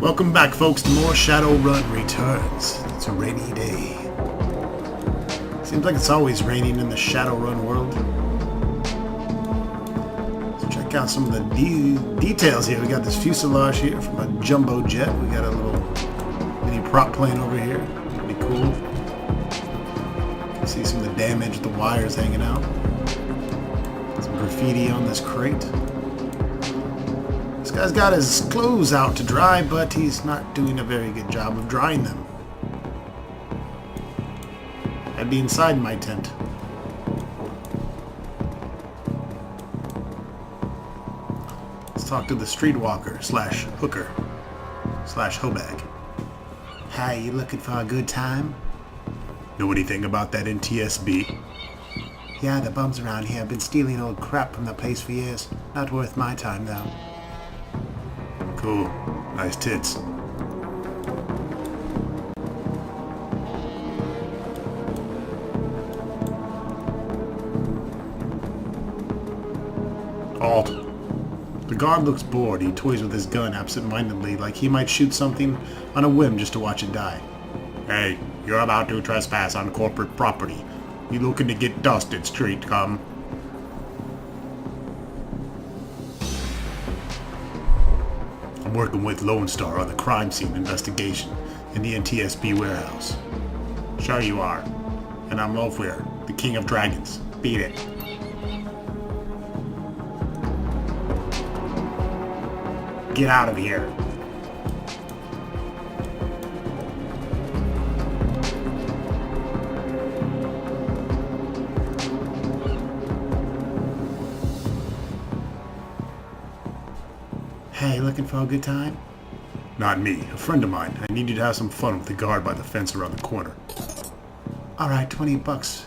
Welcome back, folks, to more Shadowrun Returns. It's a rainy day. Seems like it's always raining in the Shadowrun world. So check out some of the details here. We got this fuselage here from a jumbo jet. We got a little mini prop plane over here. Pretty cool. You can see some of the damage, the wires hanging out. Some graffiti on this crate. This guy's got his clothes out to dry, but he's not doing a very good job of drying them. I'd be inside my tent. Let's talk to the streetwalker slash hooker slash hoebag. Hi, you looking for a good time? Know anything about that NTSB? Yeah, the bums around here have been stealing old crap from the place for years. Not worth my time, though. Cool. Nice tits. Halt. The guard looks bored. He toys with his gun absent-mindedly, like he might shoot something on a whim just to watch it die. Hey, you're about to trespass on corporate property. You looking to get dusted, street cum? I'm working with Lone Star on the crime scene investigation in the NTSB warehouse. Sure you are. And I'm Lofweir, the King of Dragons. Beat it. Get out of here. Hey, looking for a good time? Not me, a friend of mine. I need you to have some fun with the guard by the fence around the corner. Alright, $20.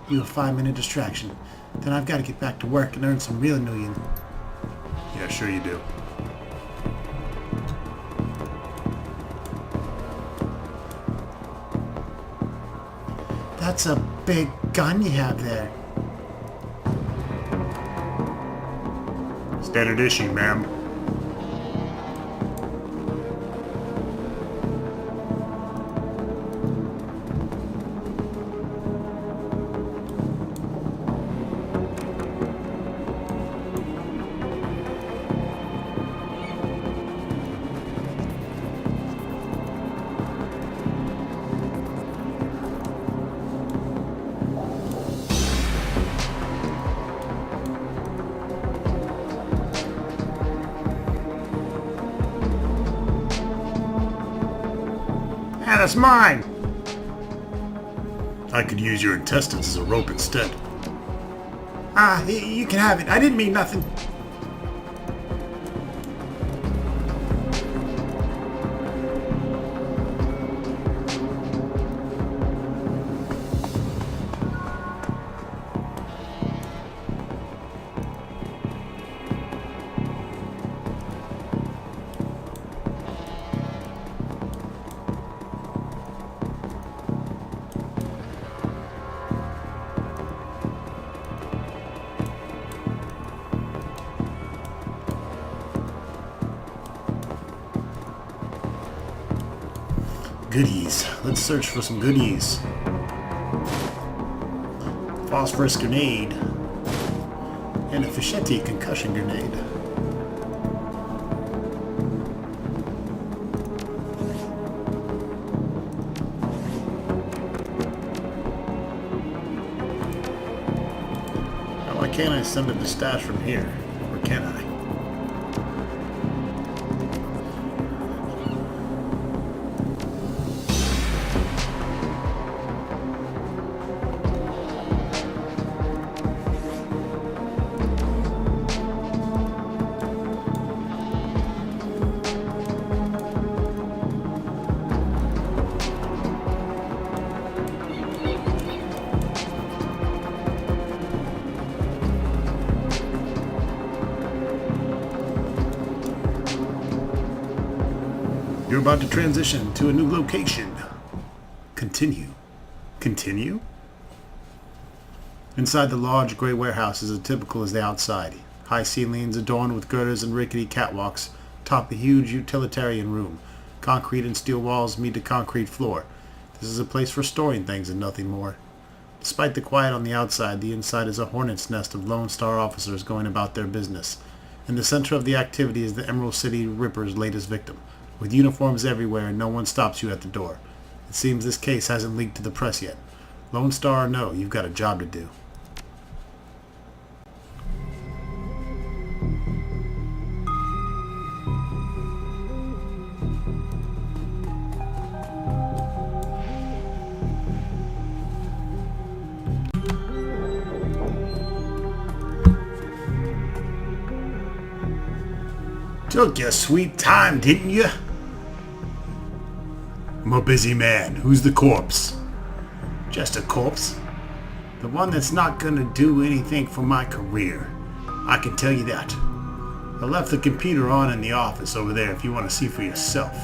You a 5-minute distraction. Then I've got to get back to work and earn some real million. Yeah, sure you do. That's a big gun you have there. Standard issue, ma'am. Yeah, that's mine! I could use your intestines as a rope instead. You can have it. I didn't mean nothing. Goodies. Let's search for some goodies. Phosphorus grenade. And a Fischetti concussion grenade. Now, why can't I send it to stash from here? Or can I? You're about to transition to a new location. Continue. Continue? Inside the large gray warehouse is as typical as the outside. High ceilings adorned with girders and rickety catwalks top the huge utilitarian room. Concrete and steel walls meet a concrete floor. This is a place for storing things and nothing more. Despite the quiet on the outside, the inside is a hornet's nest of Lone Star officers going about their business. In the center of the activity is the Emerald City Ripper's latest victim, with uniforms everywhere and no one stops you at the door. It seems this case hasn't leaked to the press yet. Lone Star or no, you've got a job to do. Took your sweet time, didn't you? I'm a busy man. Who's the corpse? Just a corpse. The one that's not gonna do anything for my career. I can tell you that. I left the computer on in the office over there if you want to see for yourself.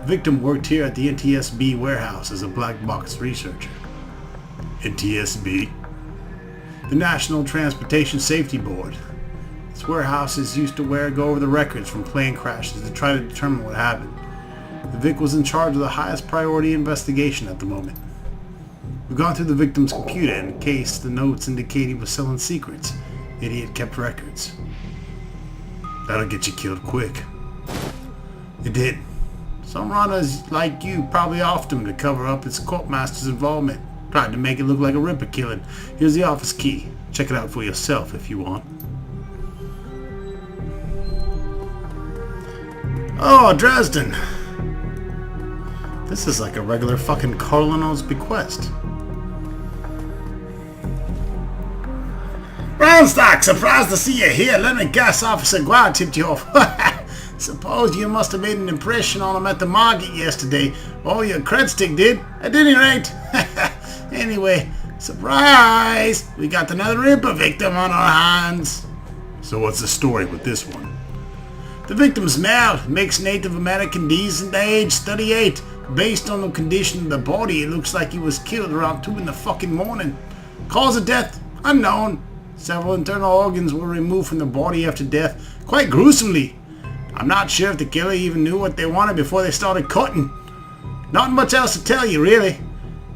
The victim worked here at the NTSB warehouse as a black box researcher. NTSB? The National Transportation Safety Board. This warehouse is used to go over the records from plane crashes to try to determine what happened. The Vic was in charge of the highest priority investigation at the moment. We've gone through the victim's computer, and in case the notes indicate he was selling secrets. Idiot kept records. That'll get you killed quick. It did. Some runners like you probably offed him to cover up his courtmaster's involvement. Tried to make it look like a Ripper killing. Here's the office key. Check it out for yourself if you want. Oh, Dresden! This is like a regular fucking colonel's bequest. Brownstock, surprised to see you here. Let me guess, Officer Guard tipped you off. Suppose you must have made an impression on him at the market yesterday. Oh, your cred stick did, at any rate. Anyway, surprise! We got another Ripper victim on our hands. So what's the story with this one? The victim's male, mixed Native American, decent age, 38. Based on the condition of the body, it looks like he was killed around 2 in the fucking morning. Cause of death, unknown. Several internal organs were removed from the body after death, quite gruesomely. I'm not sure if the killer even knew what they wanted before they started cutting. Not much else to tell you, really.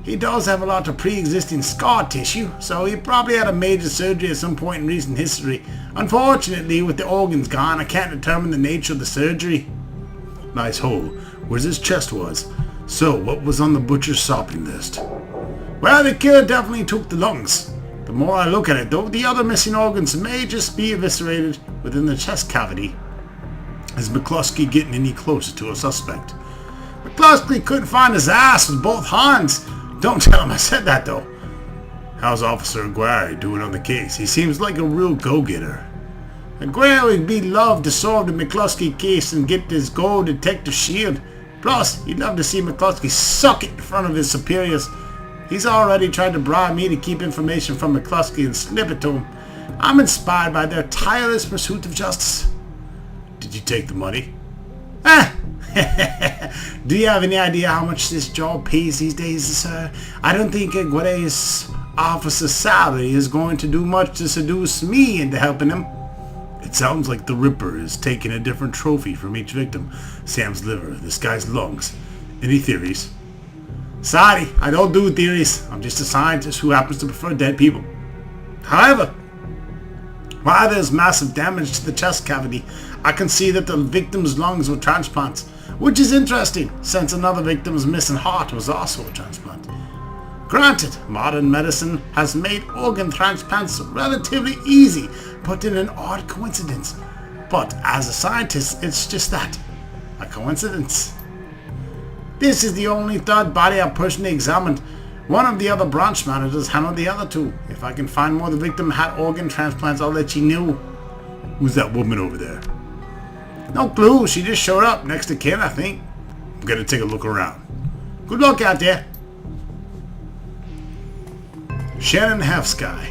He does have a lot of pre-existing scar tissue, so he probably had a major surgery at some point in recent history. Unfortunately, with the organs gone, I can't determine the nature of the surgery. Nice hole, where his chest was. So, what was on the butcher's shopping list? Well, the killer definitely took the lungs. The more I look at it, though, the other missing organs may just be eviscerated within the chest cavity. Is McCluskey getting any closer to a suspect? McCluskey couldn't find his ass with both hands. Don't tell him I said that, though. How's Officer Aguirre doing on the case? He seems like a real go-getter. Aguirre would be loved to solve the McCluskey case and get this gold detective shield. Plus, he'd love to see McCluskey suck it in front of his superiors. He's already tried to bribe me to keep information from McCluskey and slip it to him. I'm inspired by their tireless pursuit of justice. Did you take the money? Do you have any idea how much this job pays these days, sir? I don't think Aguirre's officer's salary is going to do much to seduce me into helping him. It sounds like the Ripper is taking a different trophy from each victim. Sam's liver, this guy's lungs. Any theories? Sorry, I don't do theories. I'm just a scientist who happens to prefer dead people. However, while there's massive damage to the chest cavity, I can see that the victim's lungs were transplants, which is interesting, since another victim's missing heart was also a transplant. Granted, modern medicine has made organ transplants relatively easy, but in an odd coincidence. But as a scientist, it's just that, a coincidence. This is the only third body I've personally examined. One of the other branch managers handled the other two. If I can find more the victim had organ transplants, I'll let you know. Who's that woman over there? No clue, she just showed up next to Ken, I think. I'm gonna take a look around. Good luck out there. Shannon Halfsky.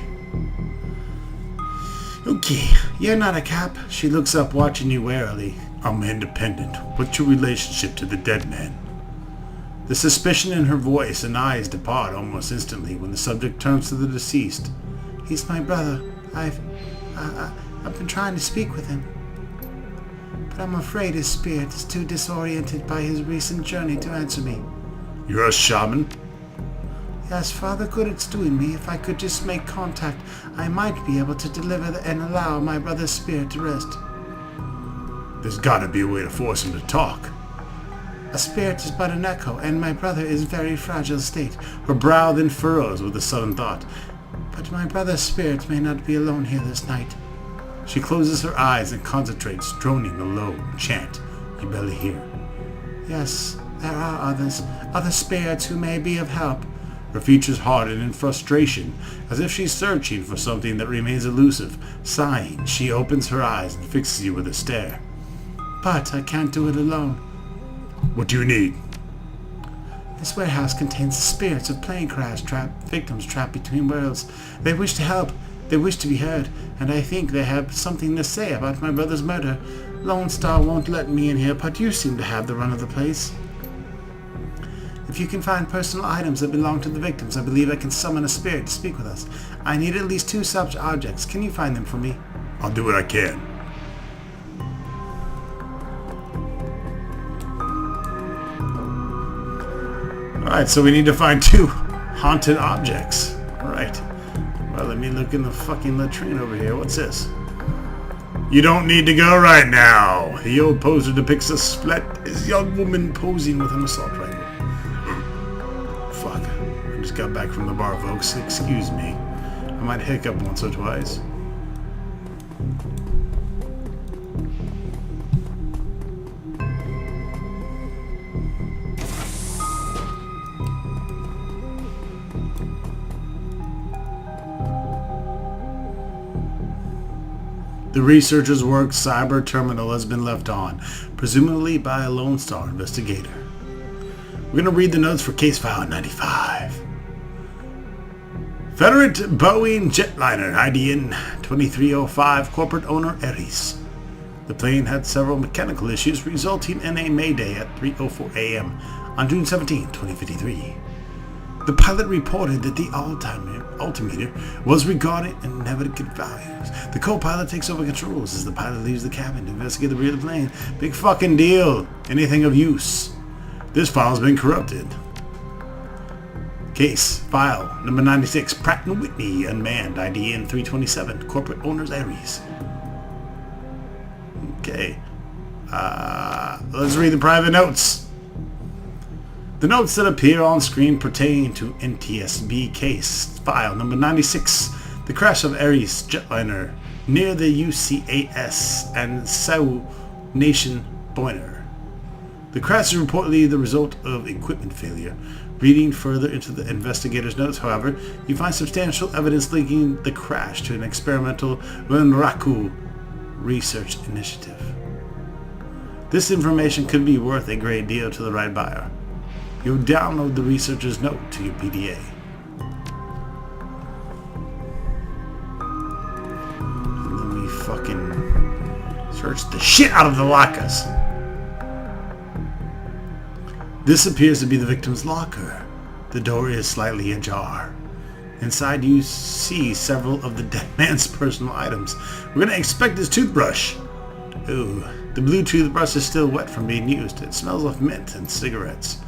Okay, you're not a cop. She looks up, watching you warily. I'm independent. What's your relationship to the dead man? The suspicion in her voice and eyes depart almost instantly when the subject turns to the deceased. He's my brother. I've been trying to speak with him. but I'm afraid his spirit is too disoriented by his recent journey to answer me. You're a shaman? Yes, Father, good it's doing me. If I could just make contact, I might be able to deliver and allow my brother's spirit to rest. There's gotta be a way to force him to talk. A spirit is but an echo, and my brother is in very fragile state. Her brow then furrows with a sudden thought. But my brother's spirit may not be alone here this night. She closes her eyes and concentrates, droning a low chant you barely hear. Yes, there are others, other spirits who may be of help. Her features harden in frustration, as if she's searching for something that remains elusive. Sighing, she opens her eyes and fixes you with a stare. But I can't do it alone. What do you need? This warehouse contains the spirits of plane crash victims trapped between worlds. They wish to help. They wish to be heard, and I think they have something to say about my brother's murder. Lone Star won't let me in here, but you seem to have the run of the place. If you can find personal items that belong to the victims, I believe I can summon a spirit to speak with us. I need at least 2 such objects. Can you find them for me? I'll do what I can. Alright, so we need to find 2 haunted objects. Alright. Well, let me look in the fucking latrine over here. What's this? You don't need to go right now. The old poster depicts a split as young woman posing with an assault rifle. Fuck. I just got back from the bar, folks. Excuse me. I might hiccup once or twice. The researcher's work cyber terminal has been left on, presumably by a Lone Star investigator. We're going to read the notes for case file 95. Federate Boeing jetliner IDN 2305, corporate owner Ares. The plane had several mechanical issues resulting in a mayday at 3:04 a.m. on June 17, 2053. The pilot reported that the altimeter was regarding in negative values. The co-pilot takes over controls as the pilot leaves the cabin to investigate the rear of the plane. Big fucking deal. Anything of use. This file's been corrupted. Case file number 96, Pratt & Whitney, unmanned, IDN 327, corporate owners Ares. Okay. Let's read the private notes. The notes that appear on screen pertain to NTSB case file number 96, the crash of Ares jetliner near the UCAS and Sioux Nation Boiner. The crash is reportedly the result of equipment failure. Reading further into the investigator's notes, however, you find substantial evidence linking the crash to an experimental Renraku research initiative. This information could be worth a great deal to the right buyer. You'll download the researcher's note to your PDA. And then we fucking search the shit out of the lockers. This appears to be the victim's locker. The door is slightly ajar. Inside you see several of the dead man's personal items. We're gonna expect his toothbrush. Ooh, the blue toothbrush is still wet from being used. It smells of mint and cigarettes.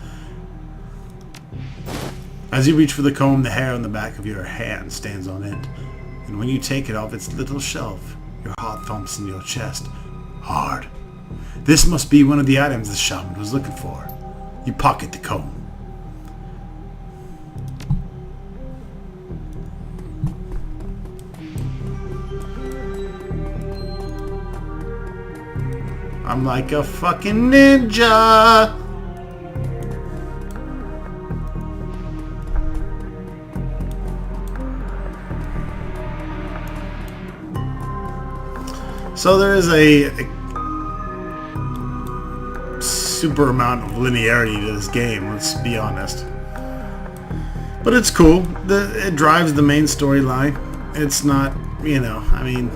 As you reach for the comb, the hair on the back of your hand stands on end. And when you take it off its little shelf, your heart thumps in your chest. Hard. This must be one of the items the shaman was looking for. You pocket the comb. I'm like a fucking ninja! So there is a super amount of linearity to this game, let's be honest. But it's cool. It drives the main storyline. It's not, you know, I mean,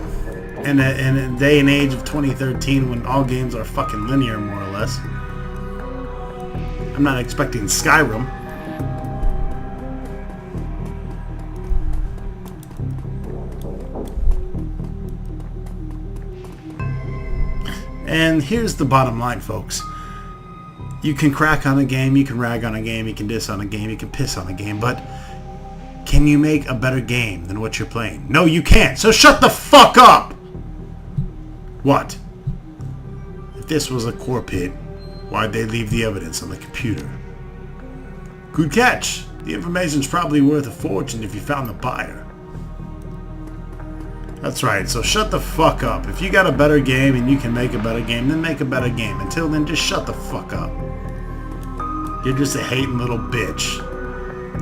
in a day and age of 2013 when all games are fucking linear, more or less. I'm not expecting Skyrim. And here's the bottom line, folks. You can crack on a game, you can rag on a game, you can diss on a game, you can piss on a game, but can you make a better game than what you're playing? No, you can't. So shut the fuck up! What? If this was a core pit, why'd they leave the evidence on the computer? Good catch. The information's probably worth a fortune if you found the buyer. That's right, so shut the fuck up. If you got a better game and you can make a better game, then make a better game. Until then, just shut the fuck up. You're just a hating little bitch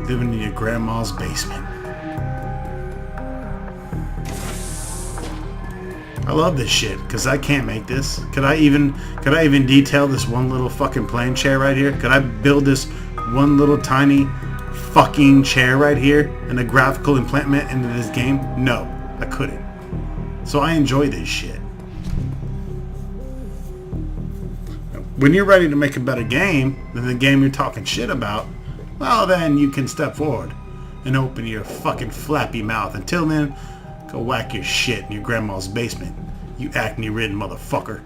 living in your grandma's basement. I love this shit because I can't make this. Could I even detail this one little fucking plane chair right here? Could I build this one little tiny fucking chair right here and a graphical implement into this game? No, I couldn't. So I enjoy this shit. When you're ready to make a better game than the game you're talking shit about, well then you can step forward and open your fucking flappy mouth. Until then, go whack your shit in your grandma's basement, you acne-ridden motherfucker.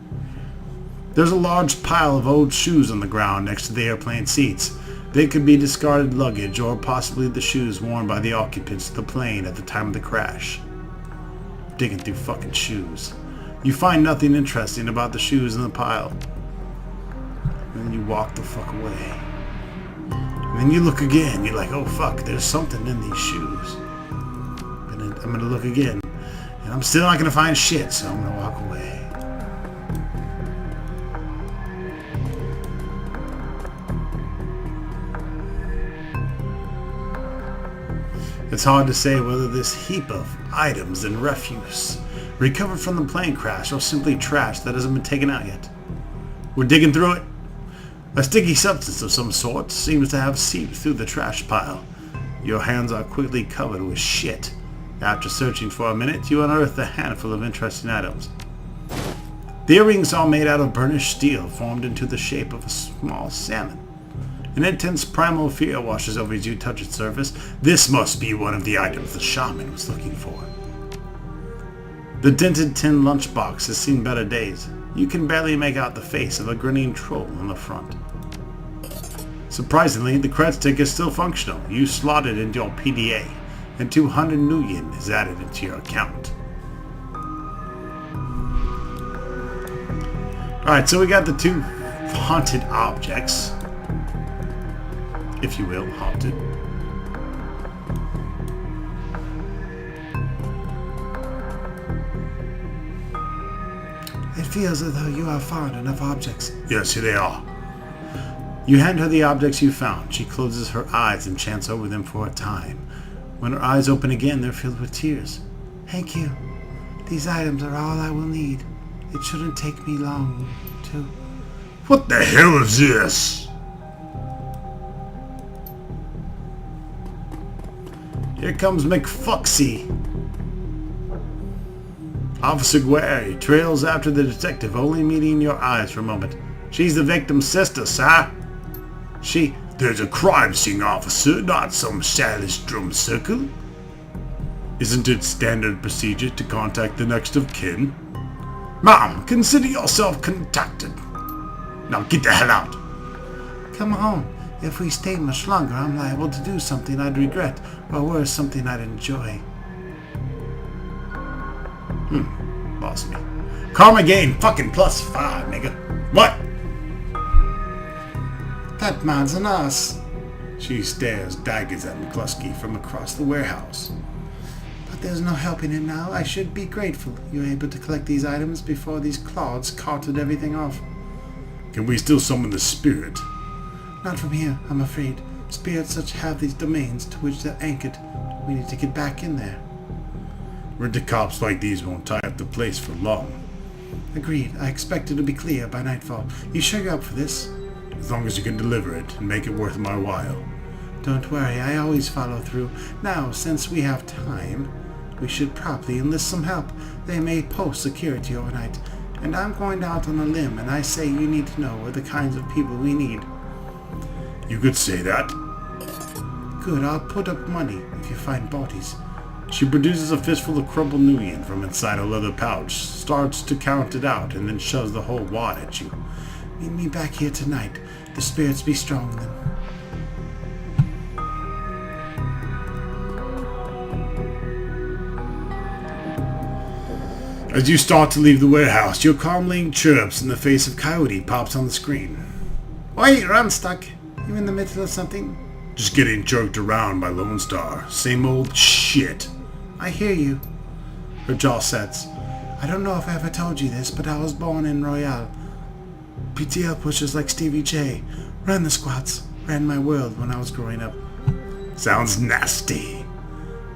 There's a large pile of old shoes on the ground next to the airplane seats. They could be discarded luggage or possibly the shoes worn by the occupants of the plane at the time of the crash. Digging through fucking shoes. You find nothing interesting about the shoes in the pile. And then you walk the fuck away. And then you look again. You're like, oh fuck, there's something in these shoes. And then I'm gonna look again. And I'm still not gonna find shit, so I'm gonna walk away. It's hard to say whether this heap of items and refuse recovered from the plane crash or simply trash that hasn't been taken out yet. We're digging through it. A sticky substance of some sort seems to have seeped through the trash pile. Your hands are quickly covered with shit. After searching for a minute, you unearth a handful of interesting items. The earrings are made out of burnished steel formed into the shape of a small salmon. An intense primal fear washes over as you touch its surface. This must be one of the items the shaman was looking for. The dented tin lunchbox has seen better days. You can barely make out the face of a grinning troll on the front. Surprisingly, the cred stick is still functional. You slot it into your PDA, and 200 new yen is added into your account. Alright, so we got the two haunted objects. If you will, haunted. It feels as though you have found enough objects. Yes, here they are. You hand her the objects you found. She closes her eyes and chants over them for a time. When her eyes open again, they're filled with tears. Thank you. These items are all I will need. It shouldn't take me long to... What the hell is this? Here comes McFuxy. Officer Guerry trails after the detective, only meeting your eyes for a moment. She's the victim's sister, sir. There's a crime scene, officer, not some childish drum circle. Isn't it standard procedure to contact the next of kin? Ma'am, consider yourself contacted. Now get the hell out. Come on. If we stay much longer, I'm liable to do something I'd regret, or worse, something I'd enjoy. Lost me. Karma gain fucking +5, nigga. What? That man's an ass. She stares daggers at McCluskey from across the warehouse. But there's no helping it now. I should be grateful you were able to collect these items before these clods carted everything off. Can we still summon the spirit? Not from here, I'm afraid. Spirits such have these domains to which they're anchored. We need to get back in there. Rent cops like these won't tie up the place for long. Agreed. I expect it'll be clear by nightfall. You sure you're up for this? As long as you can deliver it and make it worth my while. Don't worry, I always follow through. Now, since we have time, we should probably enlist some help. They may post security overnight. And I'm going out on a limb, and I say you need to know we're the kinds of people we need. You could say that. Good, I'll put up money if you find bodies. She produces a fistful of crumpled Nuyen from inside a leather pouch, starts to count it out, and then shoves the whole wad at you. Meet me back here tonight. The spirits be strong then. As you start to leave the warehouse, your calming chirps and the face of Coyote pops on the screen. Wait, Runstuck. You in the middle of something? Just getting jerked around by Lone Star. Same old shit. I hear you. Her jaw sets. I don't know if I ever told you this, but I was born in Royale. PTL pushers like Stevie J ran the squats, ran my world when I was growing up. Sounds nasty.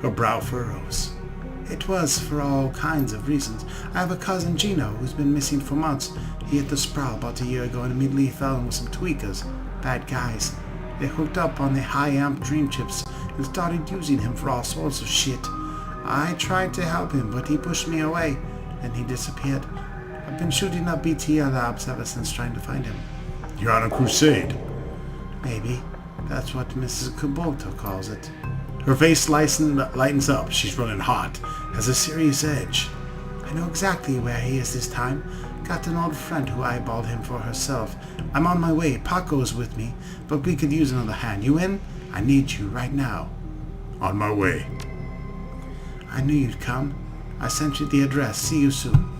Her brow furrows. It was for all kinds of reasons. I have a cousin Gino who's been missing for months. He hit the Sproul about a year ago and immediately fell in with some tweakers. Bad guys. They hooked up on the high amp dream chips and started using him for all sorts of shit. I tried to help him, but he pushed me away, and he disappeared. I've been shooting up BTL labs ever since trying to find him. You're on a crusade. Maybe. That's what Mrs. Kuboto calls it. Her face lightens up. She's running hot. Has a serious edge. I know exactly where he is this time. Got an old friend who eyeballed him for herself. I'm on my way. Paco's with me, but we could use another hand. You in? I need you right now. On my way. I knew you'd come. I sent you the address. See you soon.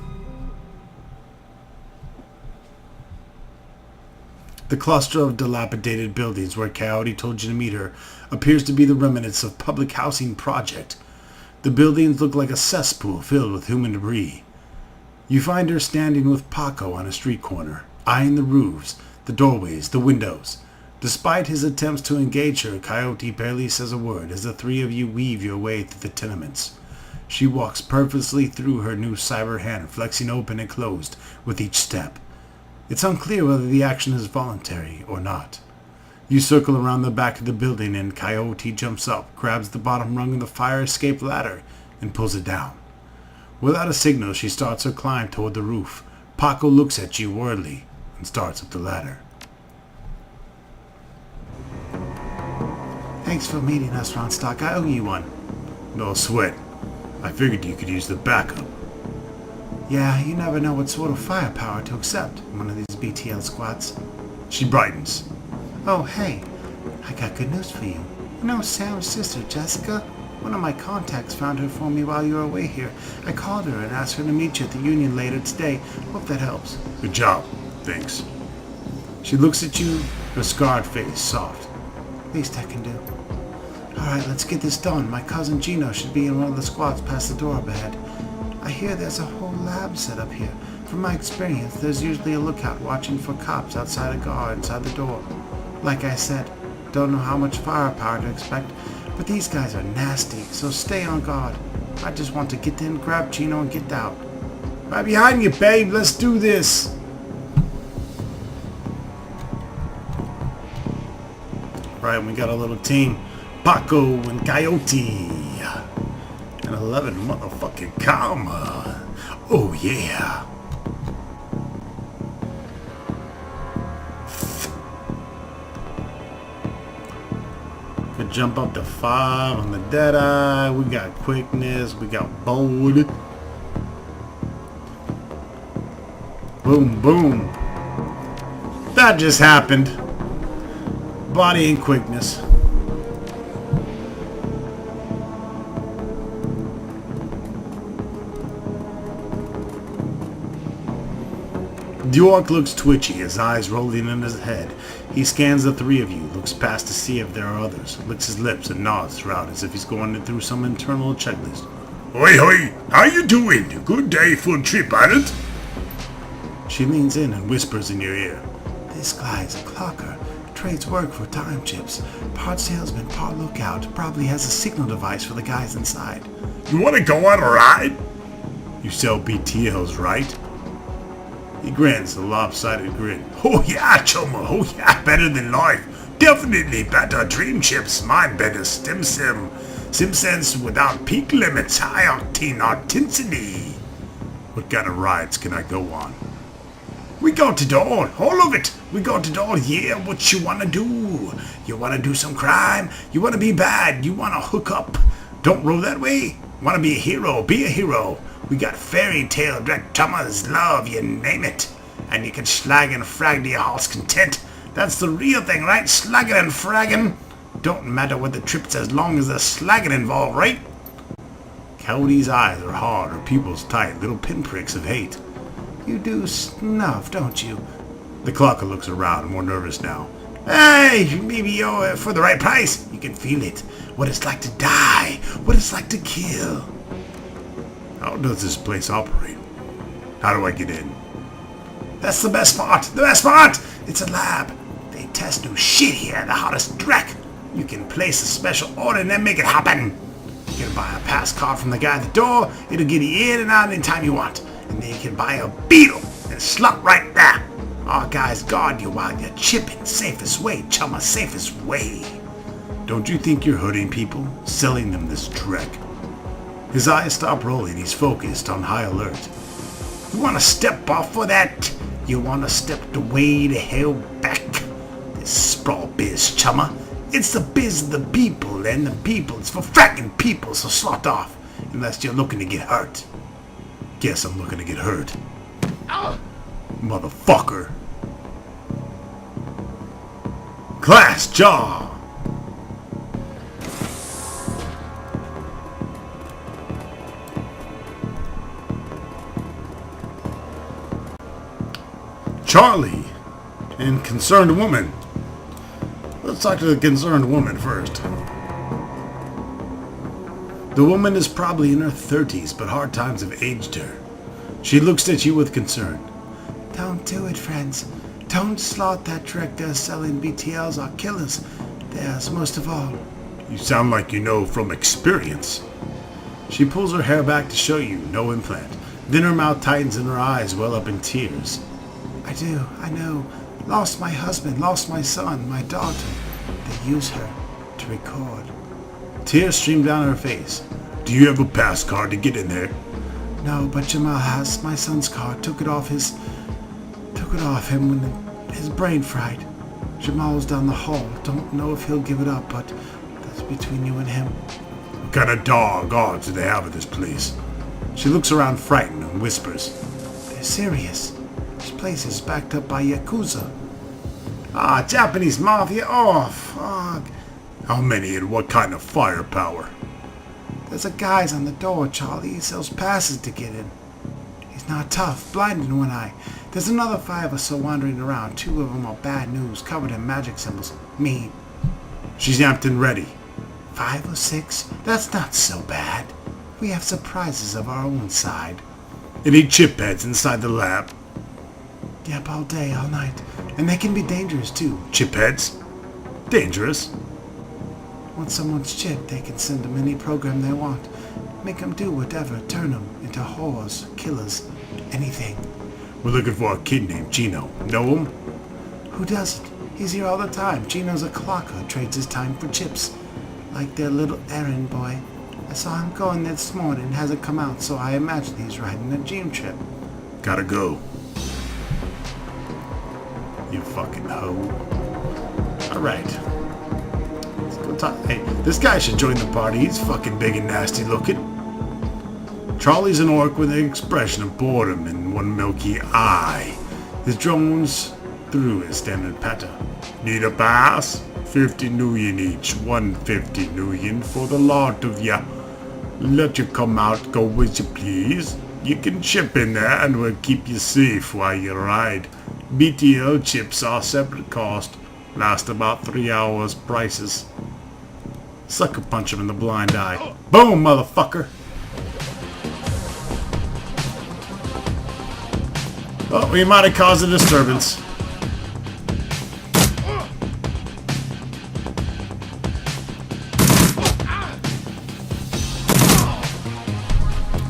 The cluster of dilapidated buildings where Coyote told you to meet her appears to be the remnants of public housing project. The buildings look like a cesspool filled with human debris. You find her standing with Paco on a street corner, eyeing the roofs, the doorways, the windows. Despite his attempts to engage her, Coyote barely says a word as the three of you weave your way through the tenements. She walks purposely through her new cyber hand, flexing open and closed with each step. It's unclear whether the action is voluntary or not. You circle around the back of the building and Coyote jumps up, grabs the bottom rung of the fire escape ladder, and pulls it down. Without a signal, she starts her climb toward the roof. Paco looks at you worriedly and starts up the ladder. Thanks for meeting us, Ronstock. I owe you one. No sweat. I figured you could use the backup. Yeah, you never know what sort of firepower to accept in one of these BTL squads. She brightens. Oh, hey. I got good news for you. You know Sam's sister, Jessica? One of my contacts found her for me while you were away here. I called her and asked her to meet you at the Union later today. Hope that helps. Good job. Thanks. She looks at you, her scarred face soft. Least I can do. Alright, let's get this done. My cousin Gino should be in one of the squads past the door up ahead. I hear there's a whole lab set up here. From my experience, there's usually a lookout watching for cops outside a guard inside the door. Like I said, don't know how much firepower to expect, but these guys are nasty, so stay on guard. I just want to get in, grab Gino, and get out. Right behind you, babe. Let's do this. Right, we got a little team. Paco and Coyote. And 11 motherfucking Karma. Oh, yeah. Could jump up to 5 on the Deadeye. We got quickness. We got bold. Boom, boom. That just happened. Body and quickness. The orc looks twitchy, his eyes rolling in his head. He scans the three of you, looks past to see if there are others, licks his lips and nods throughout as if he's going through some internal checklist. Hoi hoi, how you doing? Good day for a trip, ain't it? She leans in and whispers in your ear. This guy's a clocker. Trades work for time chips. Part salesman, part lookout. Probably has a signal device for the guys inside. You wanna go on a ride? You sell BTLs, right? He grins, a lopsided grin. Oh yeah, chumma, oh yeah, better than life. Definitely better dream chips, mine better stem sim. SimSense without peak limits, high octane intensity. What kind of rides can I go on? We got it all of it. We got it all, yeah, what you wanna do? You wanna do some crime? You wanna be bad? You wanna hook up Don't roll that way. Want to be a hero? Be a hero. We got fairy tale, direct chummers, love, you name it. And you can slag and frag to your heart's content. That's the real thing, right? Slagging and fragging. Don't matter what the trip's as long as there's slagging involved, right? Coyote's eyes are hard, her pupils tight, little pinpricks of hate. You do snuff, don't you? The clocker looks around, more nervous now. Hey, maybe you're for the right price. You can feel it. What it's like to die. What it's like to kill. How does this place operate? How do I get in? That's the best part. The best part! It's a lab. They test new shit here, the hottest dreck. You can place a special order and then make it happen. You can buy a pass card from the guy at the door. It'll get you in and out anytime you want. And then you can buy a beetle and slot right there. Our guys guard you while you're chipping. Safest way, chumma, safest way. Don't you think you're hurting people? Selling them this dreck? His eyes stop rolling. He's focused, on high alert. You want to step off for that? You want to step the way to hell back? This sprawl biz, chumma. It's the biz of the people, and the people is for fracking people, so slot off. Unless you're looking to get hurt. Guess I'm looking to get hurt. Motherfucker. Glass jaw. Charlie and concerned woman. Let's talk to the concerned woman first. The woman is probably in her 30s, but hard times have aged her. She looks at you with concern. Don't do it, friends. Don't slot that trick. They're selling BTLs or killers. Theirs, most of all. You sound like you know from experience. She pulls her hair back to show you, no implant. Then her mouth tightens and her eyes well up in tears. I do, I know. Lost my husband, lost my son, my daughter. They use her to record. Tears stream down her face. Do you have a pass card to get in there? No, but Jamal has. My son's car. Took it off him when his brain fried. Jamal's down the hall. Don't know if he'll give it up, but that's between you and him. What kind of guards do they have at this place? She looks around frightened and whispers. They're serious. This place is backed up by Yakuza. Ah, Japanese mafia? Oh, fuck. How many and what kind of firepower? There's a guy's on the door, Charlie. He sells passes to get in. He's not tough, blind in one eye. There's another 5 or so wandering around. 2 of them are bad news, covered in magic symbols. Me. She's amped and ready. 5 or 6? That's not so bad. We have surprises of our own side. Any chip heads inside the lab? Yep, all day, all night. And they can be dangerous, too. Chip heads? Dangerous? Once someone's chipped, they can send them any program they want. Make them do whatever. Turn them into whores, killers, anything. We're looking for a kid named Gino. Know him? Who doesn't? He's here all the time. Gino's a clocker, trades his time for chips. Like their little errand boy. I saw him going there this morning. Hasn't come out, so I imagine he's riding a dream trip. Gotta go. You fucking hoe. Alright. Let's go talk. Hey, this guy should join the party. He's fucking big and nasty looking. Charlie's an orc with an expression of boredom and one milky eye. His drones through his standard patter. Need a pass? 50 nuyen each. 150 nuyen for the lot of ya. Let you come out, go with you please. You can chip in there and we'll keep you safe while you ride. BTL chips are separate cost. Last about 3 hours prices. Sucker punch him in the blind eye. Boom, motherfucker! Oh, we might have caused a disturbance.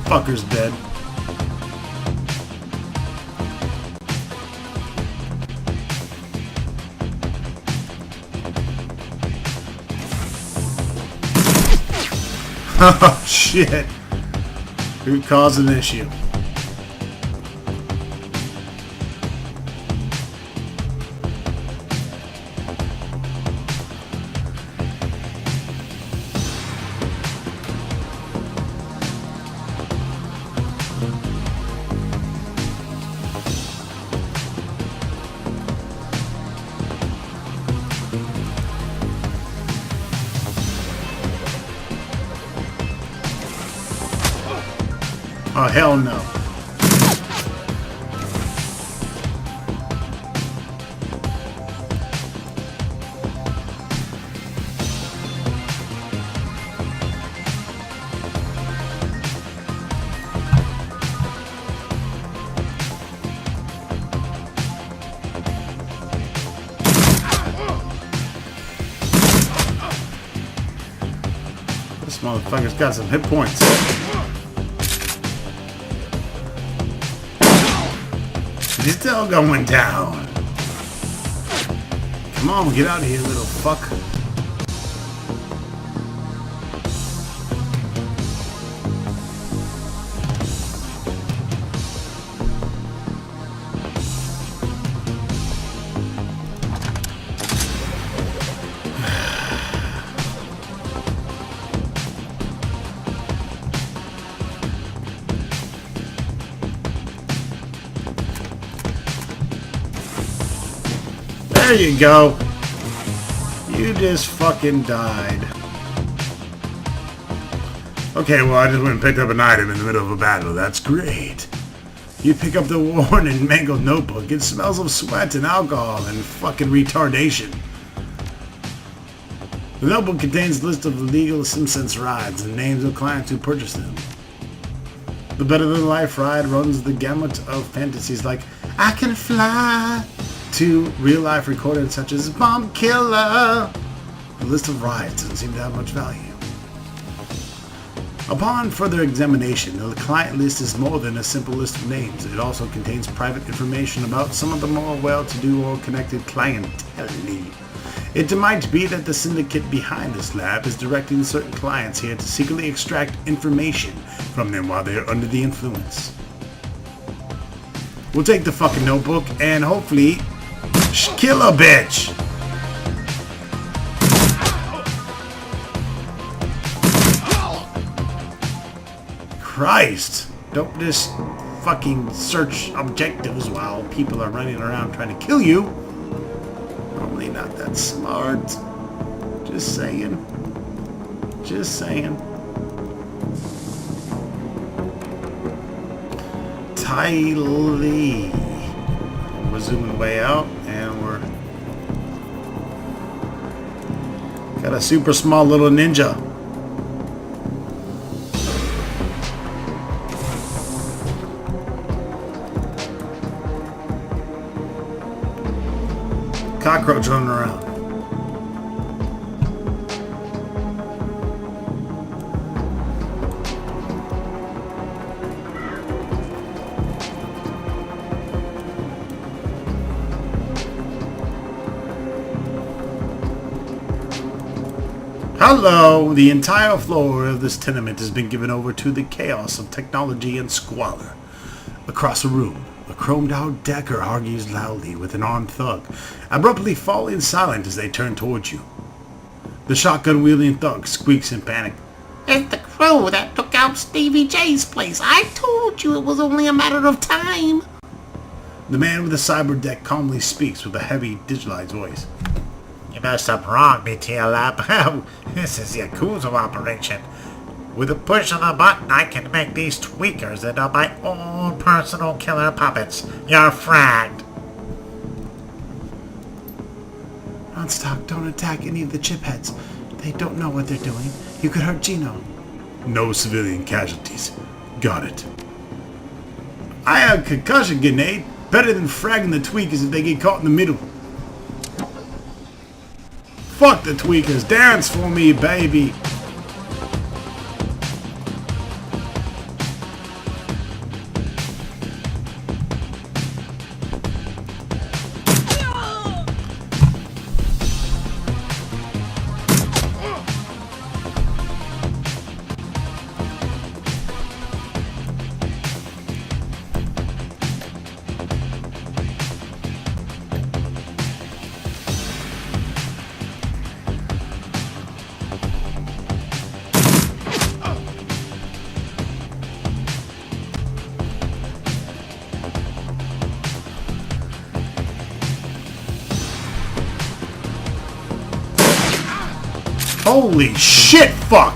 Fucker's dead. Oh shit. Who caused an issue? Oh, hell no. This motherfucker's got some hit points. He's still going down. Come on, get out of here, little fuck. There you go. You just fucking died. Okay, well, I just went and picked up an item in the middle of a battle. That's great. You pick up the worn and mangled notebook. It smells of sweat and alcohol and fucking retardation. The notebook contains a list of illegal SimSense rides and names of clients who purchased them. The Better Than Life ride runs the gamut of fantasies like I can fly to real-life recordings such as Bomb Killer. The list of rides doesn't seem to have much value. Upon further examination, the client list is more than a simple list of names. It also contains private information about some of the more well-to-do or connected clientele. It might be that the syndicate behind this lab is directing certain clients here to secretly extract information from them while they are under the influence. We'll take the fucking notebook and hopefully kill a bitch. Christ. Don't just fucking search objectives while people are running around trying to kill you. Probably not that smart. Just saying. Just saying. Ty Lee. We're zooming way out and we're got a super small little ninja. Cockroach running around. Hello! The entire floor of this tenement has been given over to the chaos of technology and squalor. Across the room, a chromed-out Decker argues loudly with an armed thug, abruptly falling silent as they turn towards you. The shotgun-wielding thug squeaks in panic. It's the crow that took out Stevie J's place. I told you it was only a matter of time. The man with the cyber deck calmly speaks with a heavy, digitalized voice. You messed up wrong, BTL Lab. This is Yakuza operation. With a push of a button, I can make these tweakers into my own personal killer puppets. You're fragged. Ronstock, don't attack any of the chip heads. They don't know what they're doing. You could hurt Gino. No civilian casualties. Got it. I have a concussion grenade. Better than fragging the tweakers if they get caught in the middle. Fuck the tweakers. Dance for me, baby. Holy shit, fuck!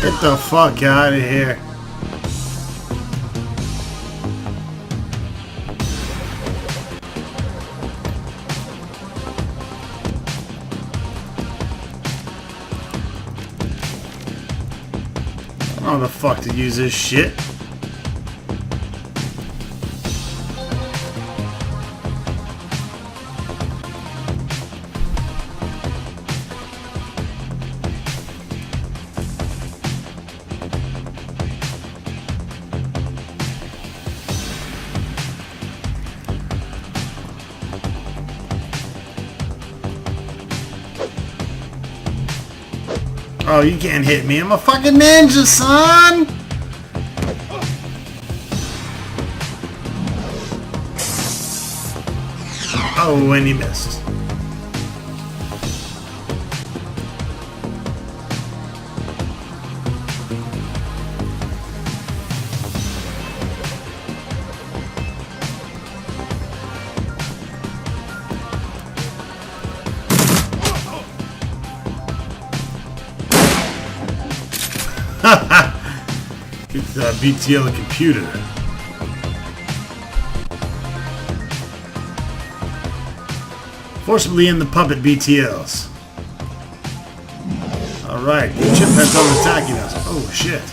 Get the fuck out of here. I don't know the fuck to use this shit. Oh, you can't hit me. I'm a fucking ninja, son! Oh, and he missed. It's BTL a computer. Forcibly in the puppet BTLs. Alright, the chip heads are attacking us. Oh shit.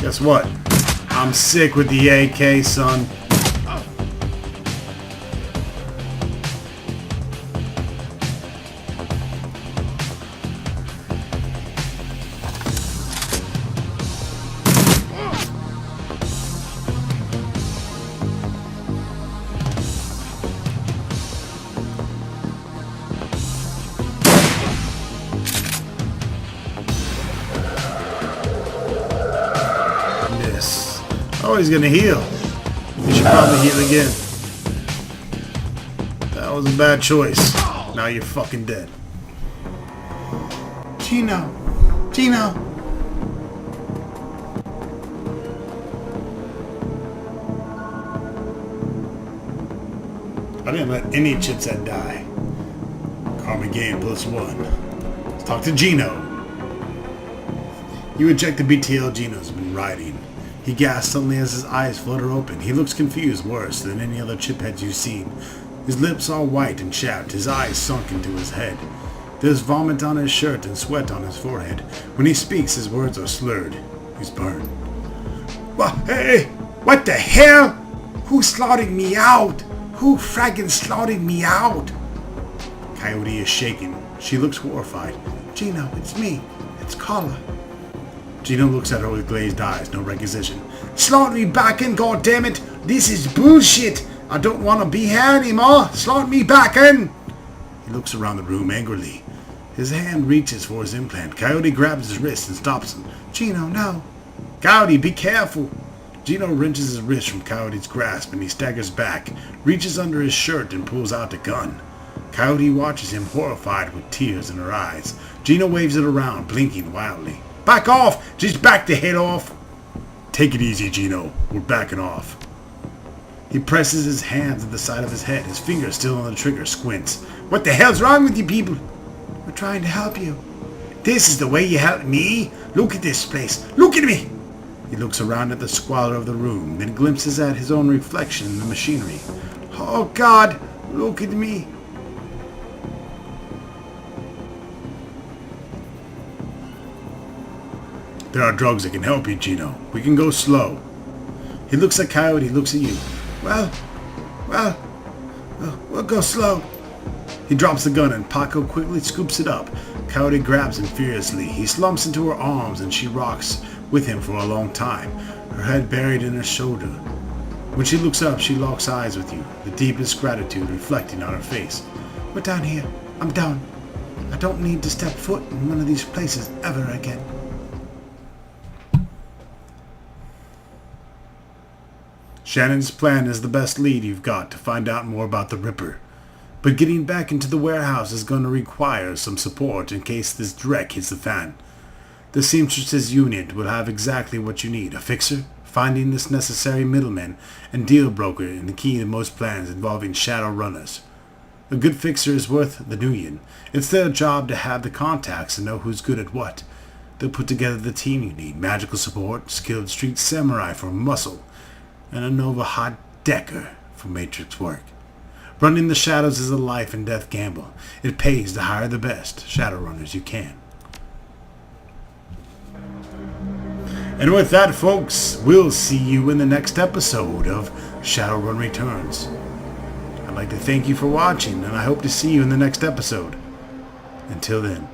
Guess what? I'm sick with the AK, son. Oh, he's gonna heal. He should probably heal again. That was a bad choice. Now you're fucking dead. Gino! Gino! I didn't let any chipset die. Karma gain +1. Let's talk to Gino. You eject the BTL Gino's been riding. He gasps suddenly as his eyes flutter open. He looks confused, worse than any other chipheads you've seen. His lips are white and chapped, his eyes sunk into his head. There's vomit on his shirt and sweat on his forehead. When he speaks, his words are slurred. He's burned. Well, hey, what the hell? Who slaughtered me out? Who fraggin' slaughtered me out? Coyote is shaken. She looks horrified. Gino, it's me. It's Carla. Gino looks at her with glazed eyes, no recognition. Slaughter me back in, goddammit! This is bullshit! I don't want to be here anymore! Slaughter me back in! He looks around the room angrily. His hand reaches for his implant. Coyote grabs his wrist and stops him. Gino, no. Coyote, be careful! Gino wrenches his wrist from Coyote's grasp and he staggers back, reaches under his shirt and pulls out the gun. Coyote watches him horrified with tears in her eyes. Gino waves it around, blinking wildly. Back off! Just back the head off! Take it easy, Gino. We're backing off. He presses his hands at the side of his head, his fingers still on the trigger, squints. What the hell's wrong with you people? We're trying to help you. This is the way you help me? Look at this place. Look at me! He looks around at the squalor of the room, then glimpses at his own reflection in the machinery. Oh God, look at me. There are drugs that can help you, Gino. We can go slow. He looks at Coyote, looks at you. Well, we'll go slow. He drops the gun and Paco quickly scoops it up. Coyote grabs him furiously. He slumps into her arms and she rocks with him for a long time, her head buried in her shoulder. When she looks up, she locks eyes with you, the deepest gratitude reflecting on her face. We're down here. I'm done. I don't need to step foot in one of these places ever again. Shannon's plan is the best lead you've got to find out more about the Ripper. But getting back into the warehouse is going to require some support in case this wreck hits the fan. The Seamstresses unit will have exactly what you need. A fixer, finding this necessary middleman, and deal broker in the key to most plans involving Shadowrunners. A good fixer is worth the union. It's their job to have the contacts and know who's good at what. They'll put together the team you need. Magical support, skilled street samurai for muscle, and a Nova hot decker for matrix work. Running the shadows is a life and death gamble. It pays to hire the best Shadowrunners you can. And with that, folks, we'll see you in the next episode of Shadowrun Returns. I'd like to thank you for watching, and I hope to see you in the next episode. Until then.